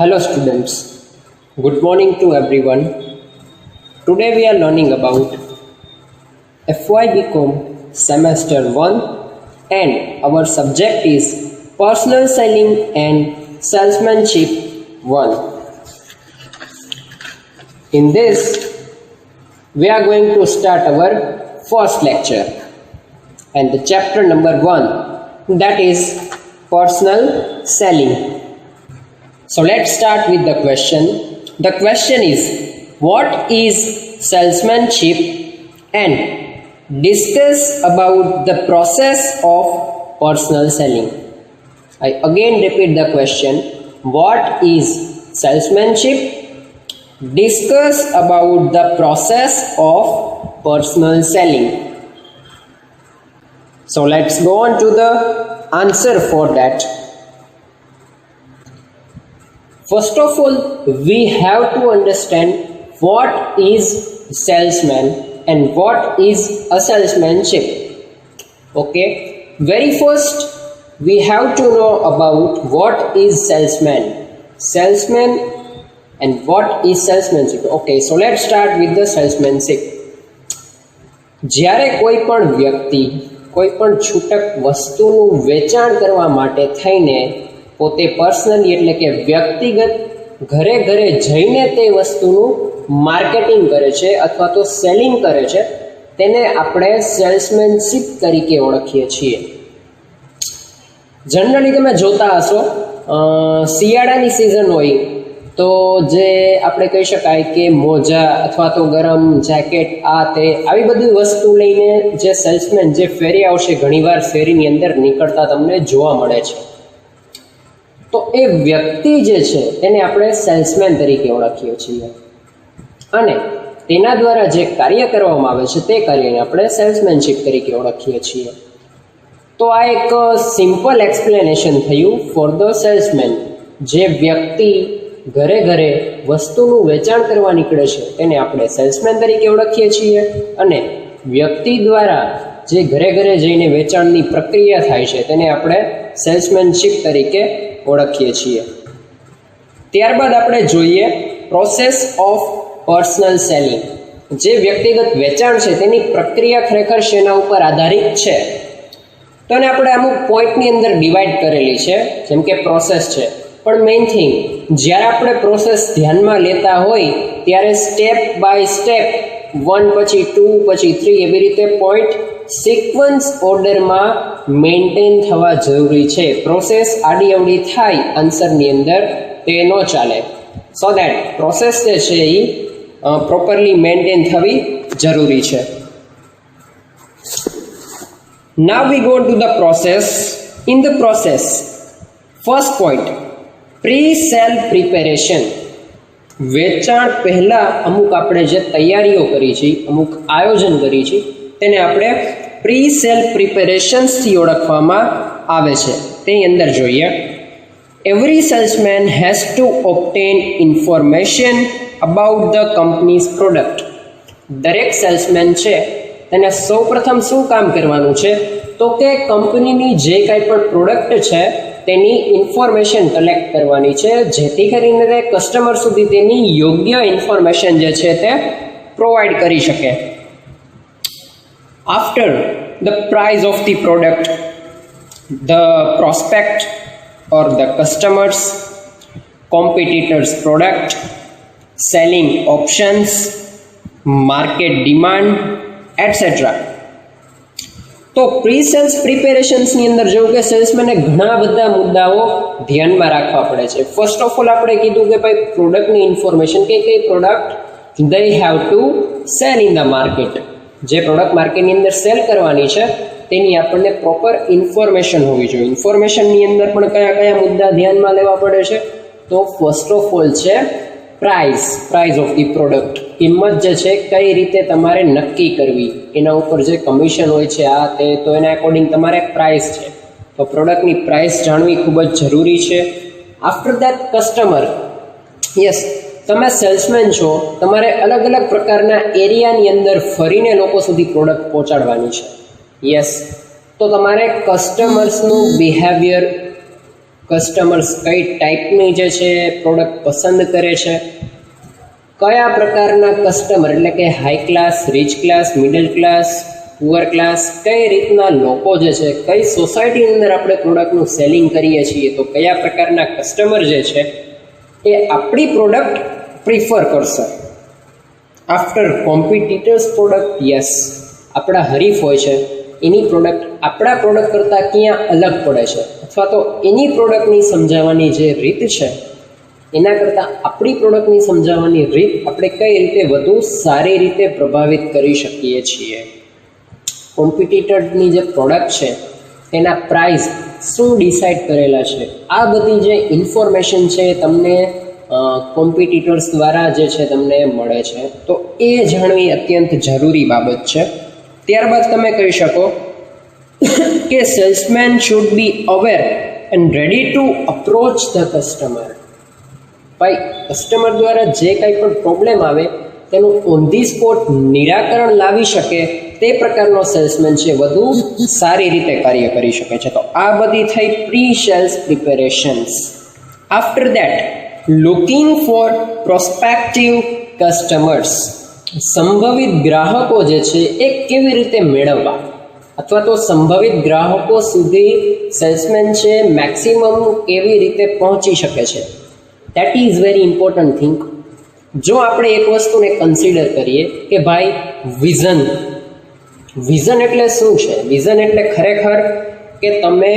Hello students, good morning to everyone. Today we are learning about FY BCom semester 1 and our subject is personal selling and salesmanship 1. In this we are going to start our first lecture and the chapter number 1, that is personal selling. So let's start with the question. The question is, what is salesmanship, and discuss about the process of personal selling. I again repeat the question. What is salesmanship? Discuss about the process of personal selling. So let's go on to the answer for that. First of all, we have to understand what is salesman and what is a salesmanship. Okay, very first we have to know about what is salesman and what is salesmanship. Okay, so let's start with the salesmanship. જ્યારે કોઈ પણ વ્યક્તિ કોઈ પણ છૂટક વસ્તુનું વેચાણ કરવા માટે થઈને પોતે પર્સનલી એટલે કે વ્યક્તિગત ઘરે ઘરે જઈને તે વસ્તુનું માર્કેટિંગ કરે છે અથવા તો સેલિંગ કરે છે, તેને આપણે સેલ્સમેનશિપ તરીકે ઓળખીએ છીએ. જનરલી તમે જોતા હશો, શિયાળાની સિઝન હોય તો જે આપણે કહી શકાય કે મોજા અથવા તો ગરમ જેકેટ આ તે આવી બધી વસ્તુ લઈને જે સેલ્સમેન જે ફેરી આવશે ઘણીવાર ફેરીની અંદર નીકળતા તમને જોવા મળે છે. તો એ વ્યક્તિ જે છે તેને આપણે સેલ્સમેન તરીકે ઓળખીએ છીએ અને તેના દ્વારા જે કાર્ય કરવામાં આવે છે તે કાર્યને આપણે સેલ્સમેનશિપ તરીકે ઓળખીએ છીએ. તો આ એક સિમ્પલ એક્સપ્લેનેશન થયું ફોર ધ સેલ્સમેન. જે વ્યક્તિ ઘરે ઘરે વસ્તુનું વેચાણ કરવા નીકળે છે તેને આપણે સેલ્સમેન તરીકે ઓળખીએ છીએ અને વ્યક્તિ દ્વારા જે ઘરે ઘરે જઈને વેચાણની પ્રક્રિયા થાય છે તેને આપણે સેલ્સમેનશિપ તરીકે ઓળખીએ છીએ. ત્યારબાદ આપણે જોઈએ પ્રોસેસ ઓફ પર્સનલ સેલિંગ. જે વ્યક્તિગત વેચાણ છે તેની પ્રક્રિયા ખરેખર શેના ઉપર આધારિત છે, તો એને આપણે અમુક પોઈન્ટની અંદર ડિવાઈડ કરેલી છે, જેમ કે પ્રોસેસ છે. પણ મેઇન થિંગ, જ્યારે આપણે પ્રોસેસ ધ્યાનમાં લેતા હોય ત્યારે સ્ટેપ બાય સ્ટેપ 1 પછી 2 પછી 3 એવી રીતે પોઈન્ટ સિક્વન્સ ઓર્ડરમાં મેન્ટેન થવા જરૂરી છે. પ્રોસેસ આડી અવડી થાય આન્સરની અંદર તે ન ચાલે. સો દેટ પ્રોસેસ જે છે એ પ્રોપરલી મેન્ટેન થવી જરૂરી છે. Now we go to the process. In the process, first point, pre sale preparation. વેચાણ પહેલાં અમુક આપણે જે તૈયારીઓ કરી છે, અમુક આયોજન કરી છે, તેને આપણે પ્રી સેલ પ્રિપેરેશન્સથી ઓળખવામાં આવે છે. તેની અંદર જોઈએ, every salesman has to obtain information about the company's product. દરેક સેલ્સમેન છે તેને સૌપ્રથમ શું કામ કરવાનું છે, તો કે કંપનીની જે કાંઈ પણ પ્રોડક્ટ છે તેની ઇન્ફોર્મેશન કલેક્ટ કરવાની છે, જેથી કરીને તે કસ્ટમર સુધી તેની યોગ્ય ઇન્ફોર્મેશન જે છે તે પ્રોવાઈડ કરી શકે. After the price of the product, the prospect or the customers, competitors' product, selling options, market demand, etc. તો પ્રી સેલ્સ પ્રિપેરેશન્સની અંદર જેવું કે સેલ્સમેને ઘણા બધા મુદ્દાઓ ધ્યાનમાં રાખવા પડે છે. ફર્સ્ટ ઓફ ઓલ આપણે કીધું કે ભાઈ પ્રોડક્ટની ઇન્ફોર્મેશન, કઈ product they have to sell in the market. જે પ્રોડક્ટ માર્કેટની અંદર સેલ કરવાની છે તેની આપણને પ્રોપર ઇન્ફોર્મેશન હોવી જોઈએ. ઇન્ફોર્મેશનની અંદર પણ કયા કયા મુદ્દા ધ્યાનમાં લેવા પડે છે, તો ફર્સ્ટ ઓફ ઓલ છે પ્રાઇસ ઓફ ધી પ્રોડક્ટ. કિંમત જે છે કઈ રીતે તમારે નક્કી કરવી, એના ઉપર જે કમિશન હોય છે આ તે, તો એના એકોર્ડિંગ તમારે પ્રાઇસ છે, તો પ્રોડક્ટની પ્રાઇસ જાણવી ખૂબ જ જરૂરી છે. After that customer. યસ, તમે સેલ્સમેન છો, તમારે અલગ અલગ પ્રકારના એરિયાની અંદર ફરીને લોકો સુધી પ્રોડક્ટ પહોંચાડવાની છે. યસ, તો તમારે કસ્ટમર્સનું બિહેવિયર કસ્ટમર્સ કઈ ટાઈપની જે છે પ્રોડક્ટ પસંદ કરે છે, કયા પ્રકારના કસ્ટમર એટલે કે high class, rich class, middle class, poor class, કઈ રીતના લોકો જે છે, કઈ સોસાયટીની અંદર આપણે પ્રોડક્ટનું સેલિંગ કરીએ છીએ, તો કયા પ્રકારના કસ્ટમર જે છે એ આપણી પ્રોડક્ટ પ્રિફર કરશે. આફ્ટર કોમ્પિટિટર્સ પ્રોડક્ટ, યસ, આપણા હરીફ હોય છે એની પ્રોડક્ટ આપણા પ્રોડક્ટ કરતાં ક્યાં અલગ પડે છે, અથવા તો એની પ્રોડક્ટની સમજાવવાની જે રીત છે એના કરતાં આપણી પ્રોડક્ટની સમજાવવાની રીત આપણે કઈ રીતે વધુ સારી રીતે પ્રભાવિત કરી શકીએ છીએ. કોમ્પિટિટરની જે પ્રોડક્ટ છે એના પ્રાઇસ શું ડિસાઇડ કરેલા છે, આ બધી જે ઇન્ફોર્મેશન છે તમને કોમ્પિટિટર્સ દ્વારા જે છે તમને મળે છે, તો એ જાણવી અત્યંત જરૂરી બાબત છે. ત્યારબાદ તમે કહી શકો કે salesman should be aware and ready to approach the customer. ભાઈ, કસ્ટમર દ્વારા જે કંઈ પણ પ્રોબ્લેમ આવે તેનું ઓન ધી સ્પોટ નિરાકરણ લાવી શકે તે પ્રકારનો સેલ્સમેન છે વધુ સારી રીતે કાર્ય કરી શકે છે. તો આ બધી થઈ pre sales preparations. After that, looking for prospective customers. સંભવિત ગ્રાહકો જે છે એ કેવી રીતે મેળવવા, અથવા તો સંભવિત ગ્રાહકો સુધી સેલ્સમેન છે મેક્સિમમ કેવી રીતે પહોંચી શકે છે, that is very important thing. જો આપણે એક વસ્તુને કન્સિડર કરીએ કે ભાઈ વિઝન એટલે શું છે? વિઝન એટલે ખરેખર કે તમે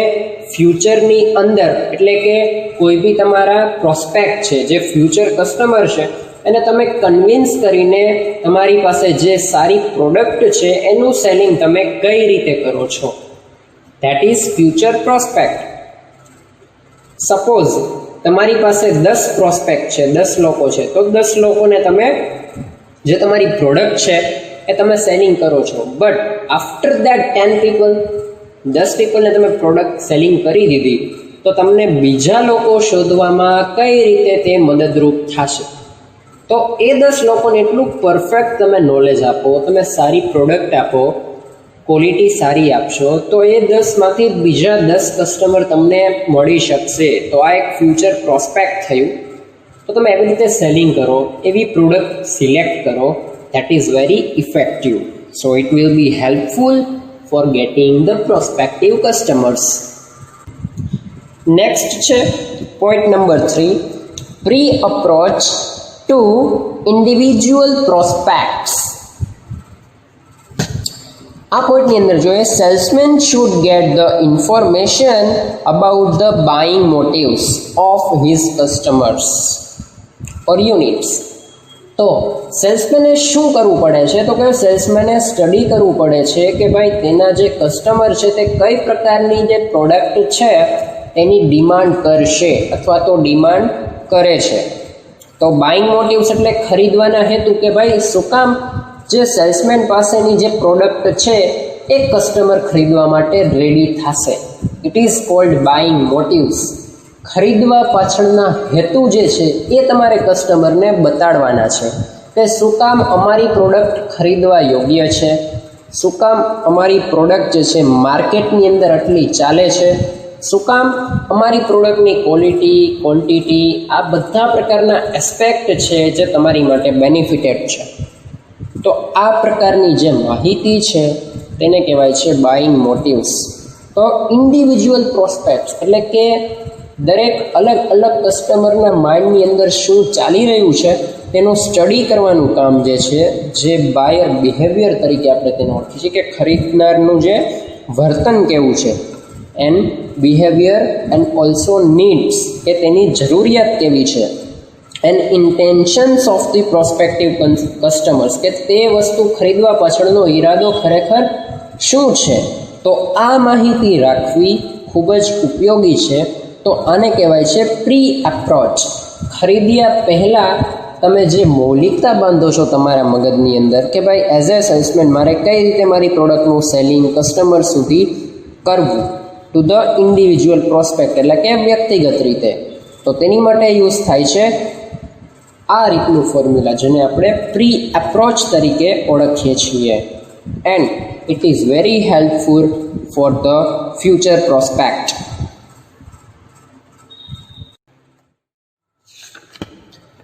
ફ્યુચરની અંદર, એટલે કે કોઈ બી તમારા પ્રોસ્પેક્ટ છે, જે ફ્યુચર કસ્ટમર છે, એને તમે કન્વિન્સ કરીને તમારી પાસે જે સારી પ્રોડક્ટ છે એનું સેલિંગ તમે કઈ રીતે કરો છો, that is future prospect. Suppose તમારી પાસે 10 પ્રોસ્પેક્ટ છે, 10 લોકો છે, તો 10 લોકોને તમે જે તમારી પ્રોડક્ટ છે એ તમે સેલિંગ કરો છો. બટ આફ્ટર દેટ 10 પીપલને તમે પ્રોડક્ટ સેલિંગ કરી દીધી, તો તમને બીજા લોકો શોધવામાં કઈ રીતે તે મદદરૂપ થશે? તો એ 10 લોકોને એટલું પરફેક્ટ તમે નોલેજ આપો, તમે સારી પ્રોડક્ટ આપો, ક્વોલિટી સારી આપશો, તો એ 10માંથી બીજા 10 કસ્ટમર તમને મળી શકશે. તો આ એક ફ્યુચર પ્રોસ્પેક્ટ થયું. તો તમે એવી રીતે સેલિંગ કરો, એવી પ્રોડક્ટ સિલેક્ટ કરો, that is very effective. So it will be helpful for getting the prospective customers. Next છે point number 3, pre-approach to individual prospects. આ પોઈન્ટની અંદર જોઈએ, salesman should get the information about the buying motives of his customers or units. તો સેલ્સમેને શું કરવું પડે છે? તો કે સેલ્સમેને સ્ટડી કરવું પડે છે કે ભાઈ તેના જે કસ્ટમર છે તે કઈ પ્રકારની જે પ્રોડક્ટ છે એની ડિમાન્ડ કરશે અથવા તો ડિમાન્ડ કરે છે. તો બાઇંગ મોટિવ્સ એટલે ખરીદવાના હેતુ, કે ભાઈ શું કામ જે સેલ્સમેન પાસેની જે પ્રોડક્ટ છે એ કસ્ટમર ખરીદવા માટે રેડી થશે. It is called buying motives. ખરીદવા પાછળના હેતુ જે છે એ તમારે કસ્ટમરને બતાડવાના છે કે શું કામ અમારી પ્રોડક્ટ ખરીદવા યોગ્ય છે, શું કામ અમારી પ્રોડક્ટ જે છે માર્કેટની અંદર આટલી ચાલે છે, શું કામ અમારી પ્રોડક્ટની ક્વોલિટી, ક્વોન્ટિટી, આ બધા પ્રકારના એસ્પેક્ટ છે જે તમારી માટે બેનિફિટેડ છે. તો આ પ્રકારની જે માહિતી છે તેને કહેવાય છે બાઇંગ મોટિવ્સ. તો ઇન્ડિવિજ્યુઅલ પ્રોસ્પેક્ટ એટલે કે દરેક અલગ અલગ કસ્ટમરના માઇન્ડની અંદર શું ચાલી રહ્યું છે તેનું સ્ટડી કરવાનું કામ જે છે, જે બાયર બિહેવિયર તરીકે આપણે તેને ઓળખીએ છીએ, કે ખરીદનારનું જે વર્તન કેવું છે, and behaviour and also needs, કે તેની જરૂરિયાત કેવી છે, and intentions of the prospective customers, કે તે વસ્તુ ખરીદવા પાછળનો ઈરાદો ખરેખર શું છે. તો આ માહિતી રાખવી ખૂબ જ ઉપયોગી છે. તો આને કહેવાય છે પ્રી એપ્રોચ. ખરીદ્યા પહેલાં તમે જે મૌલિકતા બાંધો છો તમારા મગજની અંદર કે ભાઈ એઝ એ સેલ્સમેન મારે કઈ રીતે મારી પ્રોડક્ટનું સેલિંગ કસ્ટમર સુધી કરવું ટુ ધ ઇન્ડિવિજ્યુઅલ પ્રોસ્પેક્ટ, એટલે કે વ્યક્તિગત રીતે. તો તેની માટે યુઝ થાય છે આ રીતનું ફોર્મ્યુલા, જેને આપણે પ્રી એપ્રોચ તરીકે ઓળખીએ છીએ. And it is very helpful for the future prospect.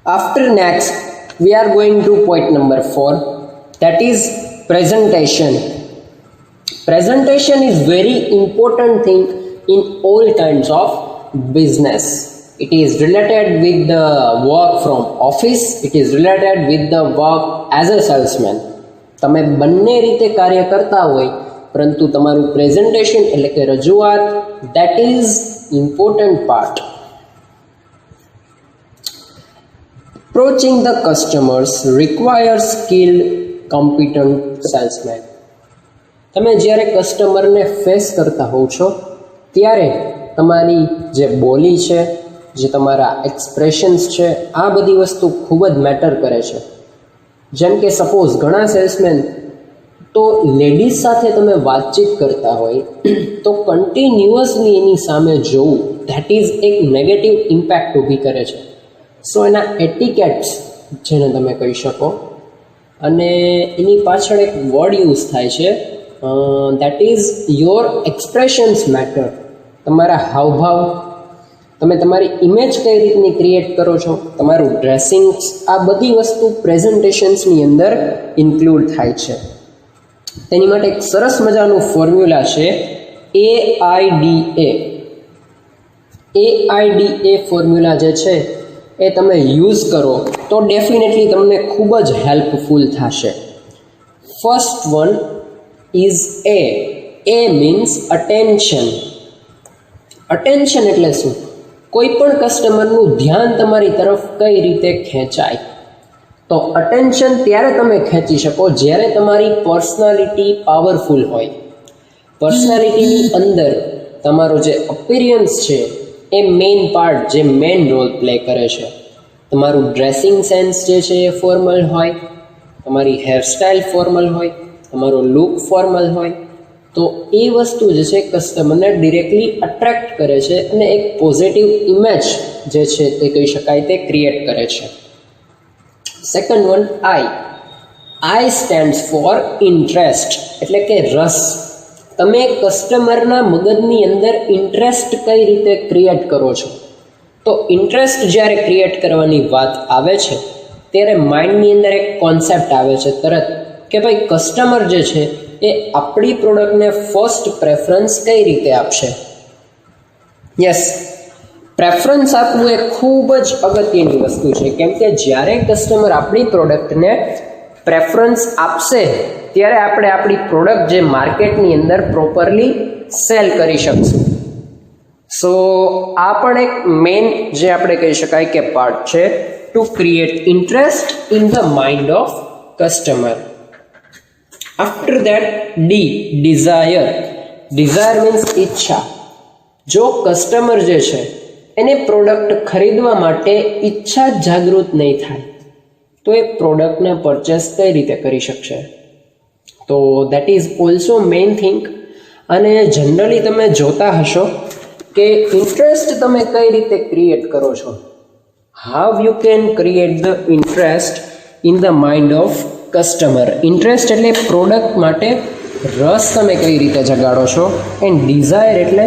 After next, we are going to point number 4, that is presentation. Presentation is very important thing in all kinds of business. It is related with the work from office, it is related with the work as a salesman. તમે બંને રીતે કાર્ય કરતા હોય, પરંતુ તમારું presentation એટલે કે રજૂઆત, that is important part. Approaching the customers requires skilled, competent salesman. તમે જ્યારે કસ્ટમરને ફેસ કરતા હોવ છો ત્યારે તમારી જે બોલી છે, જે તમારા એક્સપ્રેશન્સ છે, આ બધી વસ્તુ ખૂબ જ મેટર કરે છે. જેમ કે સપોઝ ઘણા સેલ્સમેન તો લેડીઝ સાથે તમે વાતચીત કરતા હોય તો કન્ટિન્યુઅસલી એની સામે જોવું, ધેટ ઇઝ એક નેગેટિવ ઇમ્પેક્ટ ઊભી કરે છે. સો એના એટિકેટ્સ જેને તમે કહી શકો, અને એની પાછળ એક વર્ડ યુઝ થાય છે, that is your expressions matter. તમારા હાવભાવ, તમે તમારી ઇમેજ કઈ રીતની ક્રિએટ કરો છો, તમારું ડ્રેસિંગ્સ, આ બધી વસ્તુ પ્રેઝન્ટેશન્સની અંદર ઇન્ક્લુડ થાય છે. તેની માટે એક સરસ મજાનું ફોર્મ્યુલા છે AIDA. AIDA ફોર્મ્યુલા જે છે એ તમે યુઝ કરો તો ડેફિનેટલી તમને ખૂબ જ હેલ્પફુલ થશે. First one is A. A means attention. Attention એટલે શું? કોઈ પણ કસ્ટમરનું ધ્યાન તમારી તરફ કઈ રીતે ખેંચાય. તો અટેન્શન ત્યારે તમે ખેંચી શકો જ્યારે તમારી પર્સનાલિટી પાવરફુલ હોય. પર્સનાલિટીની અંદર તમારો જે અપિયરન્સ છે એ મેઇન પાર્ટ, જે મેઇન રોલ પ્લે કરે છે. તમારું ડ્રેસિંગ સેન્સ જે છે એ ફોર્મલ હોય, તમારી હેરસ્ટાઇલ ફોર્મલ હોય, તમારો લુક ફોર્મલ હોય, તો એ વસ્તુ જે છે કસ્ટમરને ડિરેક્ટલી અટ્રેક્ટ કરે છે અને એક પોઝિટિવ ઇમેજ જે છે તે કહી શકાય તે ક્રિએટ કરે છે. Second one I. I stands for interest, એટલે કે રસ. તમે કસ્ટમરના મગજની અંદર ઇન્ટરેસ્ટ કઈ રીતે ક્રિએટ કરો છો. તો ઇન્ટરેસ્ટ જ્યારે ક્રિએટ કરવાની વાત આવે છે ત્યારે માઇન્ડની અંદર એક કોન્સેપ્ટ આવે છે તરત કે ભાઈ કસ્ટમર જે છે એ આપણી પ્રોડક્ટને ફર્સ્ટ પ્રેફરન્સ કઈ રીતે આપશે. યસ, પ્રેફરન્સ આપવું એ ખૂબ જ અગત્યની વસ્તુ છે, કેમ કે જ્યારે કસ્ટમર આપણી પ્રોડક્ટને પ્રેફરન્સ આપશે ત્યારે આપણે આપણી પ્રોડક્ટ જે માર્કેટની અંદર પ્રોપરલી સેલ કરી શકશું. સો આ પણ એક મેઇન જે આપણે કહી શકાય કે પાર્ટ છે to create interest in the mind of customer. After that D. Desire. Desire means ઈચ્છા. જો કસ્ટમર જે છે એને પ્રોડક્ટ ખરીદવા માટે ઈચ્છા જાગૃત નહીં થાય તો એ પ્રોડક્ટને પરચેસ કઈ રીતે કરી શકશે. તો that is also main thing. અને જનરલી તમે જોતા હશો કે ઇન્ટરેસ્ટ તમે કઈ રીતે ક્રિએટ કરો છો. How you can create the interest in the mind of customer. Interest એટલે પ્રોડક્ટ માટે રસ તમે કઈ રીતે જગાડો છો, એન્ડ ડિઝાયર એટલે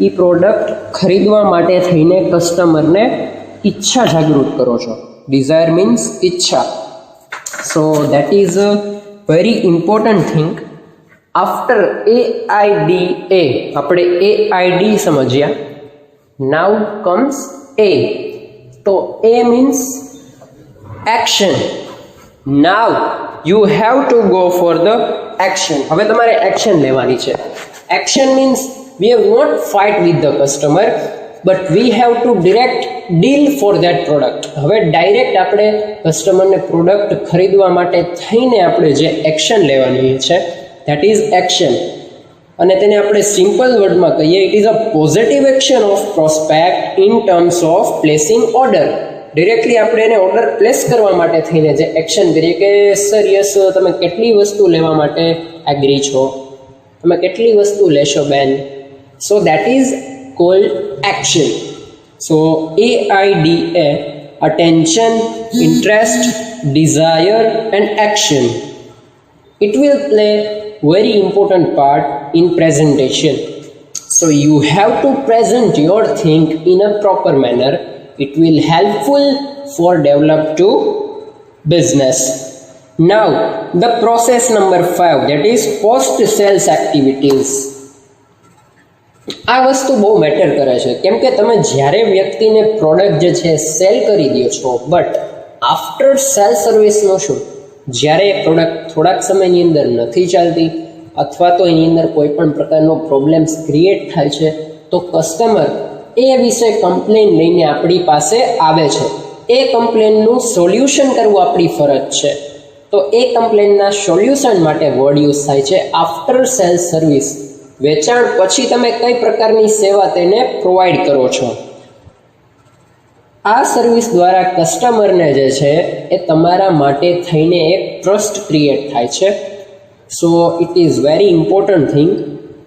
એ પ્રોડક્ટ ખરીદવા માટે થઈને કસ્ટમરને ઈચ્છા જાગૃત કરો છો. ડિઝાયર મીન્સ ઈચ્છા. સો that is a very important thing. After AIDA આપણે AID સમજ્યા. નાઉ કમ્સ A. તો A means action. Now you have to go for the action. હવે તમારે એક્શન લેવાની છે. Action means we have not fight with the customer but we have to direct deal for that product. હવે direct આપણે કસ્ટમરને product ખરીદવા માટે થઈને આપણે જે એક્શન લેવાની છે that is action. અને તેને આપણે સિમ્પલ વર્ડમાં કહીએ, it is a positive action of prospect in terms of placing order. Directly આપણે એને ઓર્ડર પ્લેસ કરવા માટે થઈને જે એક્શન કરીએ કે સર યસ તમે કેટલી વસ્તુ લેવા માટે એગ્રી છો, તમે કેટલી વસ્તુ લેશો બેન. So that is called action. So AIDA, attention, interest, desire and action. It will play very important part in presentation. So you have to present your thing in a proper manner. It will helpful for develop to business. Now the process number 5, that is post sales activities. આ વસ્તુ બહુ matter કરે છે, કેમ કે તમે જ્યારે વ્યક્તિને પ્રોડક્ટ જે છે સેલ કરી દો છો, બટ આફ્ટર સેલ સર્વિસનો શું? જ્યારે એ પ્રોડક્ટ થોડાક સમયની અંદર નથી ચાલતી અથવા તો એની અંદર કોઈ પણ પ્રકારનો પ્રોબ્લેમ્સ ક્રિએટ થાય છે, તો કસ્ટમર એ વિશે કમ્પ્લેન લઈને આપણી પાસે આવે છે. એ કમ્પ્લેનનું સોલ્યુશન કરવું આપણી ફરજ છે. તો એ કમ્પ્લેનના સોલ્યુશન માટે વર્ડ યુઝ થાય છે આફ્ટર સેલ સર્વિસ. વેચાણ પછી તમે કઈ પ્રકારની સેવા તેને પ્રોવાઈડ કરો છો. આ સર્વિસ દ્વારા કસ્ટમરને જે છે એ તમારા માટે થઈને એક ટ્રસ્ટ ક્રિએટ થાય છે. So it is very important thing.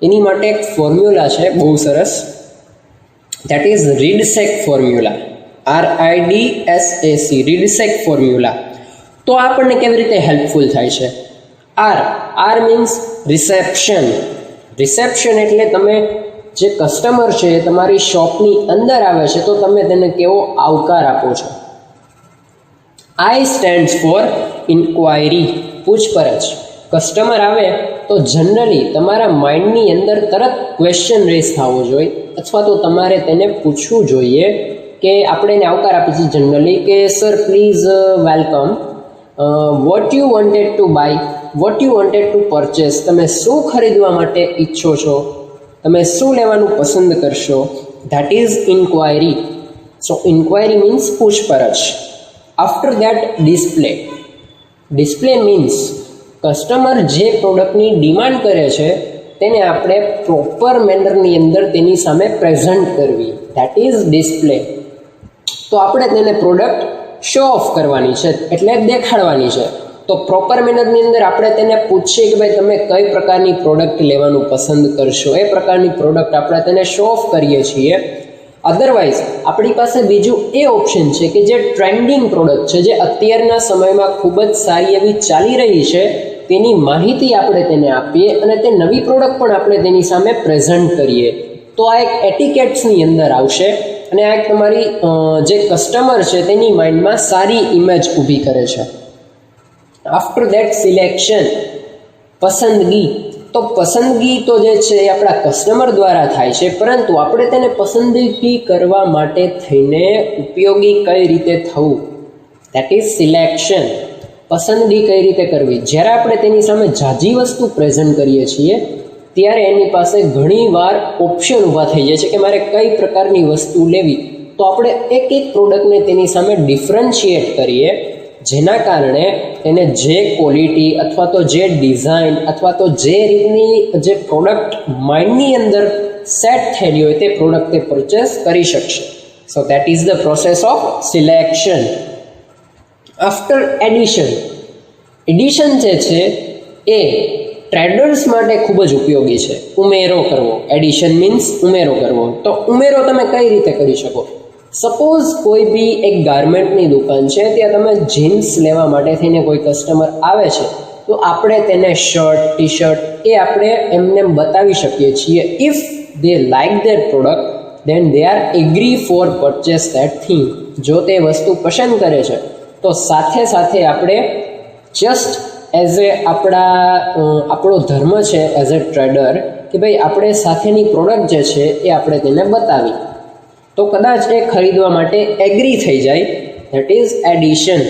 એની માટે એક ફોર્મ્યુલા છે બહુ સરસ, that is RIDSAC formula. RIDSAC, RIDSAC formula. તો આપણને કેવી રીતે હેલ્પફુલ થાય છે? R means reception. રિસેપ્શન એટલે તમે જે કસ્ટમર છે એ તમારી શોપની અંદર આવે છે તો તમે તેને કેવો આવકાર આપો છો. I સ્ટેન્ડ્સ ફોર ઇન્ક્વાયરી, પૂછપરછ. કસ્ટમર આવે તો જનરલી તમારા માઇન્ડની અંદર તરત ક્વેશ્ચન રેઝ થવો જોઈએ, અથવા તો તમારે તેને પૂછવું જોઈએ કે આપણે એને આવકાર આપીએ છીએ જનરલી કે sir please welcome, what you wanted to buy, what you wanted to purchase. તમે શું ખરીદવા માટે ઈચ્છો છો, તમે શું લેવાનું પસંદ કરશો. That is inquiry. So inquiry means પૂછપરછ. After that display. Display means customer જે પ્રોડક્ટની ડિમાન્ડ કરે છે તેને આપણે પ્રોપર મેનરની અંદર તેની સામે પ્રેઝન્ટ કરવી. That is display. તો આપણે તેને પ્રોડક્ટ શો ઓફ કરવાની છે, એટલે દેખાડવાની છે. તો પ્રોપર મેનરની અંદર આપણે તેને પૂછીએ કે ભાઈ તમે કઈ પ્રકારની પ્રોડક્ટ લેવાનું પસંદ કરશો, એ પ્રકારની પ્રોડક્ટ આપણે તેને શો ઓફ કરીએ છીએ. અધરવાઇઝ આપણી પાસે બીજું એ ઓપ્શન છે કે જે ટ્રેન્ડિંગ પ્રોડક્ટ છે, જે અત્યારના સમયમાં ખૂબ જ સારી એવી ચાલી રહી છે, તેની માહિતી આપણે તેને આપીએ અને તે નવી પ્રોડક્ટ પણ આપણે તેની સામે પ્રેઝન્ટ કરીએ. તો આ એક એટિકેટ્સની અંદર આવશે અને આ એક તમારી જે કસ્ટમર છે તેની માઇન્ડમાં સારી ઇમેજ ઊભી કરે છે. આફ્ટર દેટ સિલેક્શન, પસંદગી. તો પસંદગી તો જે છે એ આપણા કસ્ટમર દ્વારા થાય છે, પરંતુ આપણે તેને પસંદગી કરવા માટે થઈને ઉપયોગી કઈ રીતે થવું, દેટ ઇઝ સિલેક્શન. પસંદગી કઈ રીતે કરવી? જ્યારે આપણે તેની સામે ઝાઝી વસ્તુ પ્રેઝન્ટ કરીએ છીએ ત્યારે એની પાસે ઘણીવાર ઓપ્શન ઊભા થઈ જાય છે કે મારે કઈ પ્રકારની વસ્તુ લેવી. તો આપણે એક એક પ્રોડક્ટને તેની સામે ડિફરન્શિએટ કરીએ, જેના કારણે તેને જે ક્વોલિટી અથવા તો જે ડિઝાઇન અથવા તો જે રીતની જે પ્રોડક્ટ માઇન્ડની અંદર સેટ થયેલી હોય તે પ્રોડક્ટ તે પરચેસ કરી શકશે. સો that is the process of selection. After addition. Addition જે છે એ ટ્રેડર્સ માટે ખૂબ જ ઉપયોગી છે. ઉમેરો કરવો. એડિશન મીન્સ ઉમેરો કરવો. તો ઉમેરો તમે કઈ રીતે કરી શકો? સપોઝ કોઈ બી એક ગાર્મેન્ટની દુકાન છે, ત્યાં તમે જીન્સ લેવા માટે થઈને કોઈ કસ્ટમર આવે છે, તો આપણે તેને શર્ટ, ટી શર્ટ એ આપણે એમને બતાવી શકીએ છીએ. If they like their product then they are agree for purchase that thing. જો તે વસ્તુ પસંદ કરે છે તો સાથે સાથે આપણે જસ્ટ એઝ એ આપણો ધર્મ છે એઝ એ ટ્રેડર કે ભાઈ આપણે સાથેની પ્રોડક્ટ જે છે એ આપણે તેને બતાવી, તો કદાચ એ ખરીદવા માટે એગ્રી થઈ જાય. That is addition.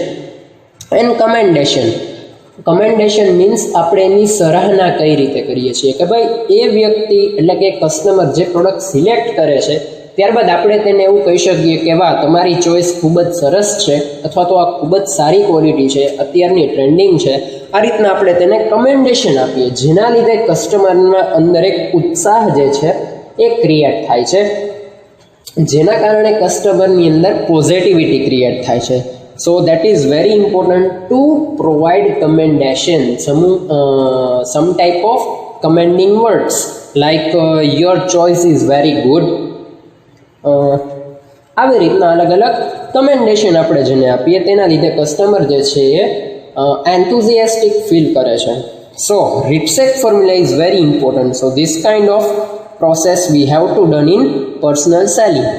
And commendation. Commendation means આપણે એની સરાહના કઈ રીતે કરીએ છીએ કે ભાઈ એ વ્યક્તિ એટલે કે કસ્ટમર જે પ્રોડક્ટ સિલેક્ટ કરે છે ત્યારબાદ આપણે તેને એવું કહી શકીએ કે વાહ તમારી ચોઈસ ખૂબ જ સરસ છે, અથવા તો આ ખૂબ જ સારી ક્વોલિટી છે, અત્યારની ટ્રેન્ડિંગ છે. આ રીતના આપણે તેને કમેન્ડેશન આપીએ, જેના લીધે કસ્ટમરના અંદર એક ઉત્સાહ જે છે એ ક્રિએટ થાય છે, જેના કારણે કસ્ટમરની અંદર પોઝિટિવિટી ક્રિએટ થાય છે. So that is very important to provide commendation, some type of commending words like your choice is very good. આવી રીતના અલગ અલગ કમેન્ડેશન આપણે જેને આપીએ તેના લીધે કસ્ટમર જે છે એ એન્થુઝિયાસ્ટિક ફીલ કરે છે. સો રીડસેક formula is very important. So this kind of process we have to done in personal selling.